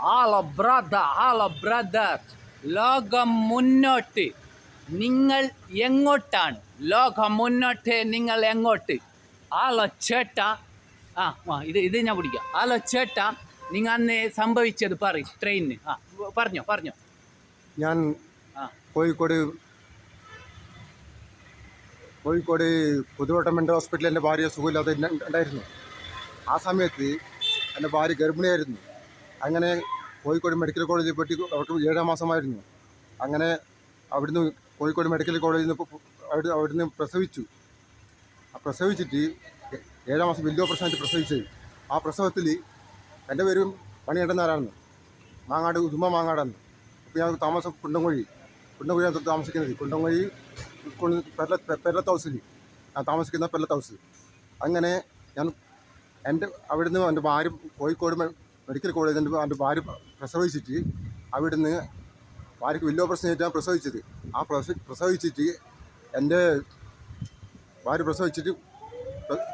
Hello brother, ലോകം മുന്നോട്ട്. നിങ്ങൾ എങ്ങോട്ടാണ്? ലോകം മുന്നോട്ട്, നിങ്ങൾ എങ്ങോട്ട്? ഹലോ ചേട്ടാ. ഇത് ഞാൻ പിടിക്കാം. ഹലോ ചേട്ടാ, നിങ്ങൾ അന്ന് സംഭവിച്ചത് പറയും ട്രെയിനിന്. പറഞ്ഞോ. ഞാൻ കോഴിക്കോട് പുതുവട്ടം മെൻ്റൽ ഹോസ്പിറ്റലിൽ എൻ്റെ ഭാര്യ സുഖമില്ലാതെ ഉണ്ടായിരുന്നു. ആ സമയത്ത് എൻ്റെ ഭാര്യ ഗർഭിണിയായിരുന്നു. അങ്ങനെ കോഴിക്കോട് മെഡിക്കൽ കോളേജിൽ പോയിട്ട് അവർക്ക് 7-ാം മാസമായിരുന്നു. അങ്ങനെ അവിടുന്ന് കോഴിക്കോട് മെഡിക്കൽ കോളേജിൽ നിന്ന് അവിടുന്ന് പ്രസവിച്ചിട്ട് 7-ാം മാസം വലിയ ഓപ്പറേഷനായിട്ട് പ്രസവിച്ചത്. ആ പ്രസവത്തിൽ എൻ്റെ പേരും പണിയേണ്ടുന്നാരാണ്, മാങ്ങാട് ഉദുമ മാങ്ങാടാണ്. അപ്പോൾ ഞാൻ താമസം കുണ്ടംകുഴിയാണ് താമസിക്കുന്നത്. കുണ്ടംകുഴി പെരലത്ത് ഹൗസിൽ ഞാൻ താമസിക്കുന്ന പെരലത്ത് ഹൗസ്. അങ്ങനെ ഞാൻ അവിടുന്ന് എൻ്റെ ഭാര്യ കോഴിക്കോട് മെഡിക്കൽ കോളേജിൽ എൻ്റെ ഭാര്യ പ്രസവിച്ചിട്ട് അവിടുന്ന് ഭാര്യയ്ക്ക് വലിയ ഓപ്പറേഷൻ ആയിട്ടാണ് പ്രസവിച്ചത്. ആ പ്രസവിച്ചിട്ട് എൻ്റെ ഭാര്യ പ്രസവിച്ചിട്ട്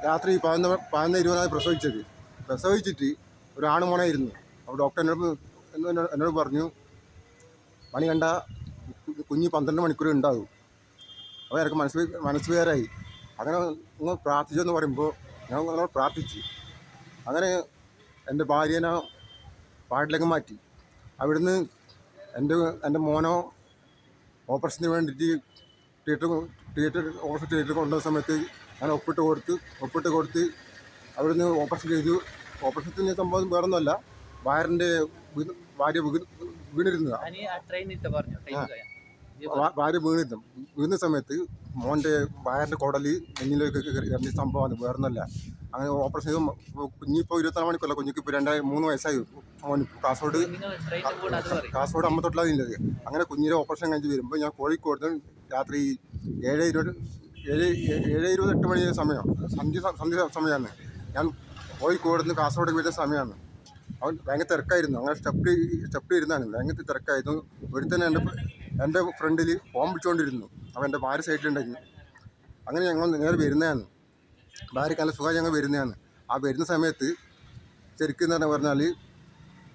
രാത്രി 11:20 പ്രസവിച്ചിട്ട് ഒരു ആണുമോനായിരുന്നു. അപ്പോൾ ഡോക്ടർ എന്നോട് പറഞ്ഞു, പണി കണ്ട കുഞ്ഞ് 12 മണിക്കൂർ ഉണ്ടാകും. അപ്പോൾ എനിക്ക് മനസ്സ് വേറായി. അങ്ങനെ നിങ്ങൾ പ്രാർത്ഥിച്ചെന്ന് പറയുമ്പോൾ ഞാൻ നിങ്ങൾ പ്രാർത്ഥിച്ചു. അങ്ങനെ എൻ്റെ ഭാര്യനെ വാർഡിലേക്ക് മാറ്റി. അവിടുന്ന് എൻ്റെ മോനോ ഓപ്പറേഷന് വേണ്ടിയിട്ട് തിയേറ്റർ കൊണ്ടുവന്ന സമയത്ത് ഞാൻ ഒപ്പിട്ട് കൊടുത്ത് അവിടുന്ന് ഓപ്പറേഷൻ ചെയ്തു. ഓപ്പറേഷത്തിന് സംഭവം വേറൊന്നുമല്ല, ഭാര്യ വീണിരുന്നതാണ്. ഭാര്യ വീഴുന്ന സമയത്ത് മോൻ്റെ വയറിൻ്റെ കുടല് നെഞ്ഞിലേക്ക് ഇറങ്ങിയ സംഭവമാണ്, വേറൊന്നുമല്ല. അങ്ങനെ ഓപ്പറേഷൻ ചെയ്ത് കുഞ്ഞിപ്പോൾ 24 മണിക്കൂറല്ല, കുഞ്ഞിക്ക് ഇപ്പോൾ 3 വയസ്സായി. മോന് കാസർഗോഡ് അമ്മത്തൊട്ടിലാണ് ഇല്ലത്. അങ്ങനെ കുഞ്ഞിൻ്റെ ഓപ്പറേഷൻ കഴിഞ്ഞ് വരുമ്പോൾ ഞാൻ കോഴിക്കോട് രാത്രി 7:20 8 മണി സന്ധ്യ സമയമാണ്. ഞാൻ കോഴിക്കോട് നിന്ന് കാസർഗോഡ് വരുന്ന സമയമാണ്. അവൻ ഭയങ്കര തിരക്കായിരുന്നു. അങ്ങനെ സ്റ്റെപ്പ് ഇരുന്നാണ്, ഭയങ്കര തിരക്കായിരുന്നു. ഒരുത്തന്നെ എൻ്റെ ഫ്രണ്ടിൽ ഫോൺ വിളിച്ചുകൊണ്ടിരുന്നു. അവൻ എൻ്റെ ഭാര്യ സൈഡിലുണ്ടായിരുന്നു. അങ്ങനെ ഞങ്ങൾ നേരെ വരുന്നതാണ്, ഭാര്യയ്ക്ക് നല്ല സുഖമായി ഞങ്ങൾ വരുന്നതാണ്. ആ വരുന്ന സമയത്ത് ശരിക്കും എന്ന് പറഞ്ഞാൽ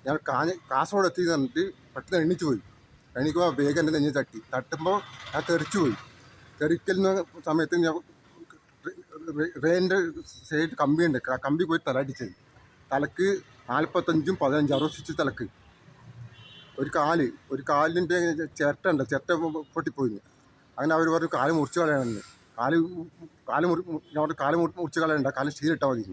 ഞാൻ കാസർഗോഡ് എത്തി തന്നിട്ട് പെട്ടെന്ന് എണീക്കുമ്പോൾ വേഗം എൻ്റെ നെഞ്ഞ് തട്ടുമ്പോൾ ഞാൻ തെറിക്കുന്ന സമയത്ത് ഞാൻ റെയിലിൻ്റെ സൈഡ് കമ്പിയുണ്ട്, കമ്പി പോയി തലടിച്ചത്. തലക്ക് 45-ഉം 15 60 സ്റ്റിച്ച് തലക്ക്. ഒരു കാലിൻ്റെ ചിരട്ട പൊട്ടിപ്പോയി. അങ്ങനെ അവർ പറഞ്ഞു കാല് മുറിച്ച് കളയണമെന്ന്. കാല് മുറിച്ച് കളയണ്ട, കാല് സ്റ്റീലിട്ടാൽ മതി.